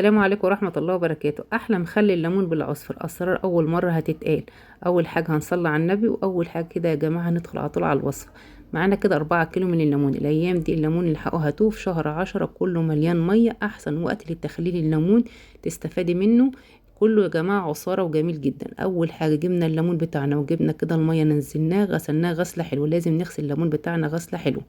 السلام عليكم ورحمة الله وبركاته. أحلى مخلي الليمون بالعصفر، أسرار أول مرة هتتقال. أول حاجة هنصلي على النبي، وأول حاجة كده يا جماعة هندخل على طول على الوصفة. معانا كده 4 كيلو من الليمون. الأيام دي الليمون الحقه هاتوه في شهر 10، كله مليان مية، أحسن وقت لتخليل الليمون تستفادي منه. كله يا جماعة عصارة وجميل جدا. أول حاجة جبنا الليمون بتاعنا وجبنا كده المية، نزلناه غسلناه غسلة حلوة، لازم نغسل الليمون بتاعنا غسلة حلوة.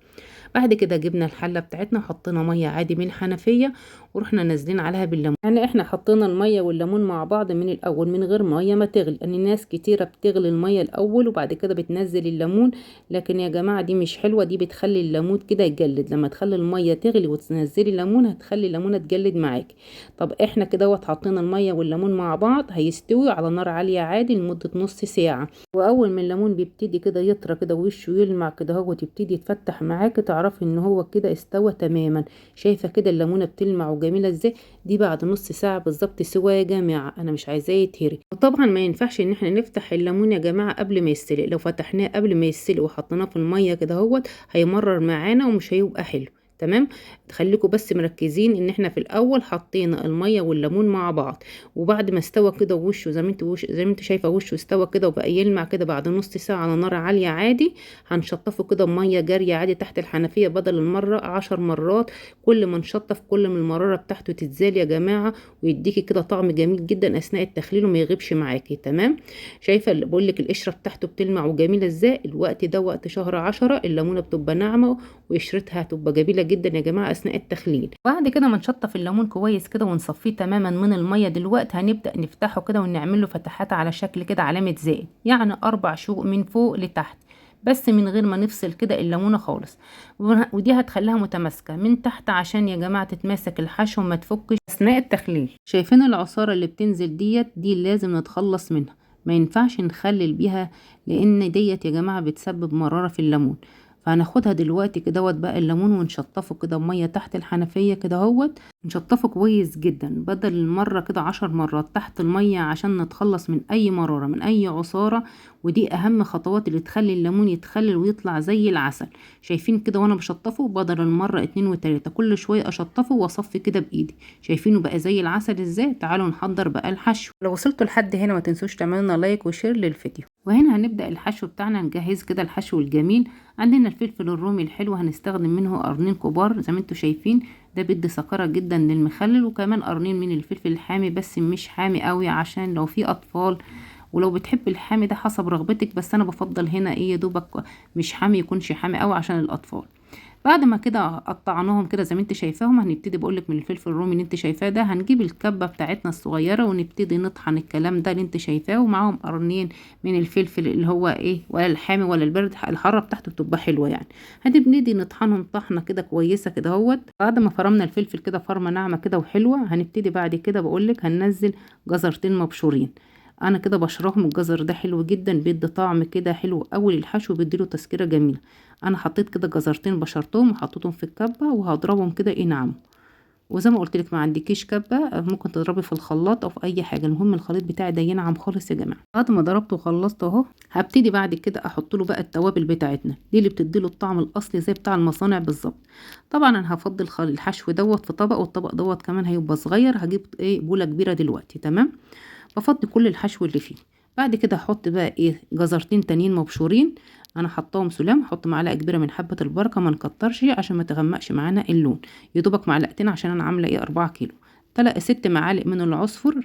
بعد كده جبنا الحله بتاعتنا وحطينا ميه عادي من الحنفيه، ورحنا نازلين عليها بالليمون. يعني احنا حطينا الميه والليمون مع بعض من الاول من غير ميه ما تغلي، لان ناس كتيره بتغلي الميه الاول وبعد كده بتنزل الليمون. لكن يا جماعه دي مش حلوه، دي بتخلي الليمون كده يجلد. لما تخلي الميه تغلي وتنزلي الليمون هتخلي الليمونه تجلد معاكي. طب احنا كده حطينا الميه والليمون مع بعض، هيستوي على نار عاليه عادي لمده نص ساعه. واول ما الليمون بيبتدي كده يطرى كده وشه يلمع كده هو تبتدي يتفتح معاكي، تعرفي ان هو كده استوى تماما. شايفه كده الليمونه بتلمع وجميله ازاي؟ دي بعد نص ساعه بالظبط سوا يا جماعه، انا مش عايزاه يتهري. وطبعا ما ينفعش ان احنا نفتح الليمون يا جماعه قبل ما يستلق. لو فتحناه قبل ما يستلق وحطيناه في الميه كده هيمرر معانا ومش هيبقى حلو. تمام. تخليكوا بس مركزين ان احنا في الاول حطينا الميه والليمون مع بعض، وبعد ما استوى كده وشه زي ما انت شايفه وشه استوى كده وبقى يلمع كده بعد نص ساعه على نار عاليه عادي، هنشطفه كده بميه جاريه عادي تحت الحنفيه بدل المره 10 مرات. كل ما نشطف كل ما المراره بتاعته تتزال يا جماعه، ويديكي كده طعم جميل جدا اثناء التخليل وما يغيبش معاكي. تمام. شايفه اللي بقول لك القشره بتاعته بتلمع وجميله ازاي؟ الوقت ده وقت شهر 10، الليمونه بتبقى ناعمه وقشرتها هتبقى جميله جدا يا جماعه اثناء التخليل. بعد كده ما نشطف الليمون كويس كده ونصفيه تماما من الميه، دلوقتي هنبدا نفتحه كده ونعمل له فتحات على شكل كده علامه زائد، يعني 4 شقوق من فوق لتحت، بس من غير ما نفصل كده الليمونه خالص. ودي هتخليها متماسكه من تحت عشان يا جماعه تتماسك الحشو وما تفكش اثناء التخليل. شايفين العصاره اللي بتنزل دي لازم نتخلص منها، ما ينفعش نخلل بيها، لان ديت يا جماعه بتسبب مراره في الليمون. فهناخدها دلوقتي كدهوت بقى الليمون ونشطفه كده بميه تحت الحنفيه كدهوت. نشطفه كويس جدا بدل المره كده 10 مرات تحت الميه عشان نتخلص من اي مراره من اي عصاره. ودي اهم خطوات اللي تخلي الليمون يتخلل ويطلع زي العسل. شايفين كده وانا بشطفه بدل المره 2 و3 كل شويه اشطفه واصفي كده بايدي. شايفينه بقى زي العسل ازاي؟ تعالوا نحضر بقى الحشو. لو وصلتوا لحد هنا ما تنسوش تعملوا لنا لايك وشير للفيديو. وهنا هنبدأ الحشو بتاعنا، نجهز كده الحشو الجميل. عندنا الفلفل الرومي الحلو هنستخدم منه قرنين كبار زي ما انتوا شايفين، ده بيدي سكرة جدا للمخلل، وكمان قرنين من الفلفل الحامي بس مش حامي قوي عشان لو في اطفال. ولو بتحب الحامي ده حسب رغبتك، بس انا بفضل هنا ايه يا دوبك مش حامي يكونش حامي قوي عشان الاطفال. بعد ما كده قطعناهم كده زي ما انت شايفاهم، هنبتدي بقولك من الفلفل الرومي اللي انت شايفاه ده هنجيب الكبه بتاعتنا الصغيره ونبتدي نطحن الكلام ده اللي انت شايفاه، ومعاهم قرنين من الفلفل اللي هو ايه، ولا الحامي ولا البارد، الحاره بتاعته بتبقى حلوه يعني. هنبتدي نطحنهم طحنه كده كويسه كده بعد ما فرمنا الفلفل كده فرمه ناعمه كده وحلوه، هنبتدي بعد كده بقولك هننزل جزرتين مبشورين. انا كده بشرهم، الجزر ده حلو جدا بيدي طعم كده حلو قوي للحشو، بيديله تسكيره جميله. انا حطيت كده جزرتين بشرتهم وحطيتهم في الكبه وهضربهم كده ينعموا. وزي ما قلت لك ما عندكيش كبه ممكن تضربي في الخلاط او في اي حاجه، المهم الخليط بتاعي ده ينعم خالص يا جماعه. بعد ما ضربته وخلصته اهو، هبتدي بعد كده احط له بقى التوابل بتاعتنا دي اللي بتدي له الطعم الاصلي زي بتاع المصانع بالظبط. طبعا انا هفضل الحشو في طبق، والطبق كمان هيبقى صغير. هجيب ايه بوله كبيره دلوقتي. تمام. بفضي كل الحشو اللي فيه. بعد كده هحط بقى ايه جزرتين تانيين مبشورين، انا حطاهم سلام. احط معلقه كبيره من حبه البركه، ما نكترش عشان ما تغمقش معانا اللون. يدوبك معلقتين عشان انا عامله ايه 4 كيلو. 6 معالق من العصفر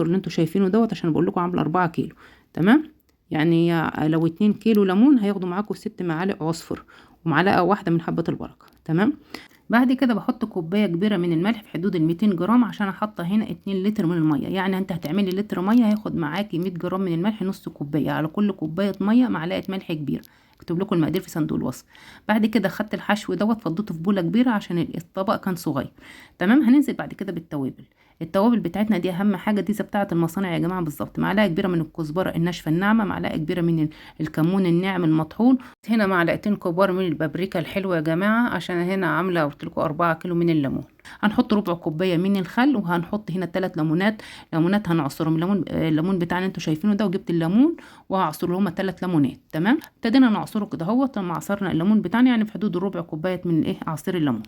اللي انتوا شايفينه عشان بقول لكم عامله 4 كيلو. تمام. يعني لو 2 كيلو ليمون هياخدوا معاكم 6 معالق عصفر، ومعلقه واحده من حبه البركه. تمام. بعد كده بحط كوبايه كبيره من الملح في حدود ال 200 جرام، عشان احط هنا 2 لتر من الميه. يعني انت هتعملي لتر ميه هياخد معاكي 100 جرام من الملح، نص كوبايه على كل كوبايه ميه معلقه ملح كبيره. اكتب لكم المقادير في صندوق الوصف. بعد كده خدت الحشو فضيته في بوله كبيره عشان الطبق كان صغير. تمام. هننزل بعد كده بالتوابل. التوابل بتاعتنا دي اهم حاجه، دي زي بتاعه المصانع يا جماعه بالظبط. معلقه كبيره من الكزبره الناشفه الناعمه، معلقه كبيره من الكمون الناعم المطحون، هنا معلقتين كبار من البابريكا الحلوه يا جماعه عشان هنا عامله قلت لكم 4 كيلو من الليمون. هنحط ربع كوبايه من الخل، وهنحط هنا 3 ليمونات هنعصرهم. الليمون بتاعنا انتوا شايفينه ده، وجبت الليمون وهعصر لهم 3 ليمونات. تمام. ابتدينا نعصره كده لما عصرنا الليمون بتاعنا يعني في حدود ربع كوبايه من ايه عصير الليمون.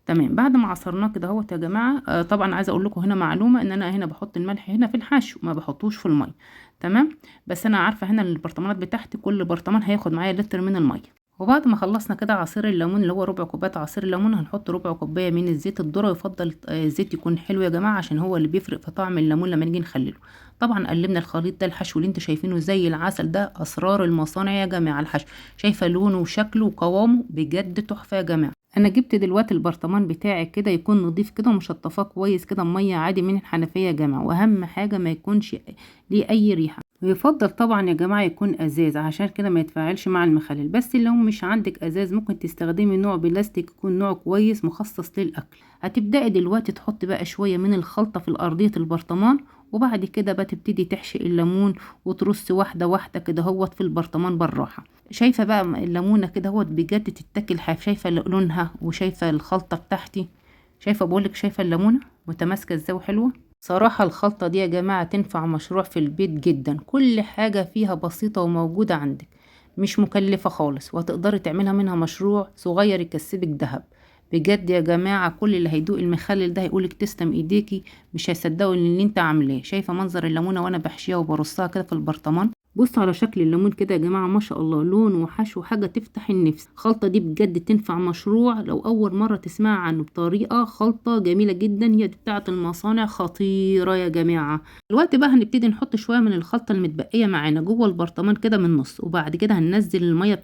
تمام. بعد ما عصرناه كده اهوت يا جماعه، طبعا عايزه اقول لكم هنا معلومه ان انا هنا بحط الملح هنا في الحشو، ما بحطوش في الميه. تمام. بس انا عارفه هنا البرطمانات بتاعتي كل برطمان هياخد معايا لتر من الميه. وبعد ما خلصنا كده عصير الليمون اللي هو ربع كوبايه عصير الليمون، هنحط ربع كوبايه من الزيت الذره. يفضل الزيت يكون حلو يا جماعه عشان هو اللي بيفرق في طعم الليمون لما نيجي نخلله. طبعا قلبنا الخليط ده، الحشو اللي انتوا شايفينه زي العسل ده اسرار المصانع يا جماعه. الحشو شايفه لونه وشكله وقوامه بجد تحفه يا جماعه. انا جبت دلوقتي البرطمان بتاعي كده يكون نضيف كده ومشطفاه كويس كده بميه عادي من الحنفيه يا جماعه، واهم حاجه ما يكونش ليه اي ريحه. ويفضل طبعا يا جماعه يكون ازاز عشان كده ما يتفاعلش مع المخلل. بس لو مش عندك ازاز ممكن تستخدمي نوع بلاستيك يكون نوع كويس مخصص للاكل. هتبداي دلوقتي تحطي بقى شويه من الخلطه في الارضيه البرطمان، وبعد كده بقى تبتدي تحشي الليمون وترصي واحده واحده كده هوت في البرطمان بالراحه. شايفه بقى الليمونه كده هوت بجد تتاكل حاف. شايفه لونها وشايفه الخلطه بتاعتي. شايفه بقولك شايفه الليمونه متماسكه ازاي وحلوه. صراحة الخلطة دي يا جماعة تنفع مشروع في البيت جدا. كل حاجة فيها بسيطة وموجودة عندك، مش مكلفة خالص، وهتقدري تعملها منها مشروع صغير يكسبك دهب. بجد يا جماعة كل اللي هيدوق المخلل ده هيقولك تسلم ايديكي، مش هيصدقوا ان اللي انت عاملاه. شايفة منظر الليمونة وانا بحشيها وبرصها كده في البرطمان. بصوا على شكل الليمون كده يا جماعة، ما شاء الله لون وحشو حاجة تفتح النفس. الخلطة دي بجد تنفع مشروع لو أول مرة تسمع عنه. بطريقة خلطة جميلة جدا، هي بتاعة المصانع، خطيرة يا جماعة. دلوقتي بقى هنبتدي نحط شوية من الخلطة المتبقية معانا جوه البرطمان كده من النص، وبعد كده هننزل المية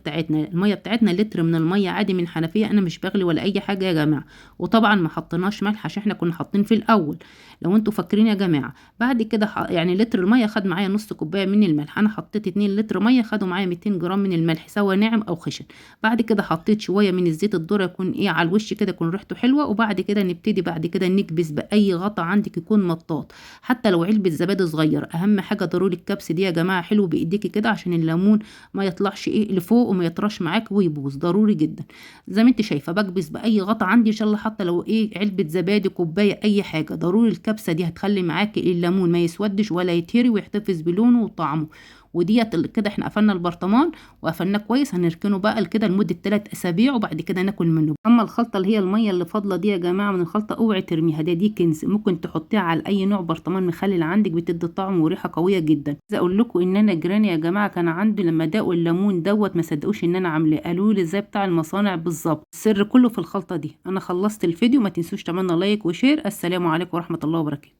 بتاعتنا لتر من المية عادي من حنفية. أنا مش بغلي ولا أي حاجة يا جماعة. وطبعا ما حطيناش ملح عشان احنا كنا حاطين في الأول، لو انتوا فاكرين يا جماعة. بعد كده يعني لتر المية خد معايا نص كوباية من الملح. أنا حطيت 2 لتر ميه خدوا معايا 200 جرام من الملح سواء ناعم او خشن. بعد كده حطيت شويه من الزيت الذره يكون على الوش كده يكون ريحته حلوه. وبعد كده نبتدي بعد كده نكبس باي غطا عندك يكون مطاط، حتى لو علبه زبادي صغير. اهم حاجه ضروري الكبس دي يا جماعه حلو بايديكي كده عشان الليمون ما يطلعش لفوق وما يطرش معاك ويبوظ. ضروري جدا. زي ما انت شايفه بكبس باي غطا عندي ان شاء الله، حتى لو علبه زبادي كوبايه اي حاجه. ضروري الكبسه دي هتخلي معاكي الليمون ما يسودش ولا يتهري ويحتفظ بلونه وطعمه. وديت كده احنا قفلنا البرطمان وقفلناه كويس. هنركنه بقى كده لمده 3 اسابيع وبعد كده ناكل منه. اما الخلطه اللي هي الميه اللي فاضله دي يا جماعه من الخلطه اوعي ترميها، دي كنز. ممكن تحطيها على اي نوع برطمان مخلل عندك، بتدي طعم وريحه قويه جدا. عايزه اقول لكم ان انا جيراني يا جماعه كان عندي لما داقوا الليمون دوت ما صدقوش ان انا عاملاه، قالوا لي ازاي بتاع المصانع بالظبط. السر كله في الخلطه دي. انا خلصت الفيديو، ما تنسوش تعملنا لايك وشير. السلام عليكم ورحمه الله وبركاته.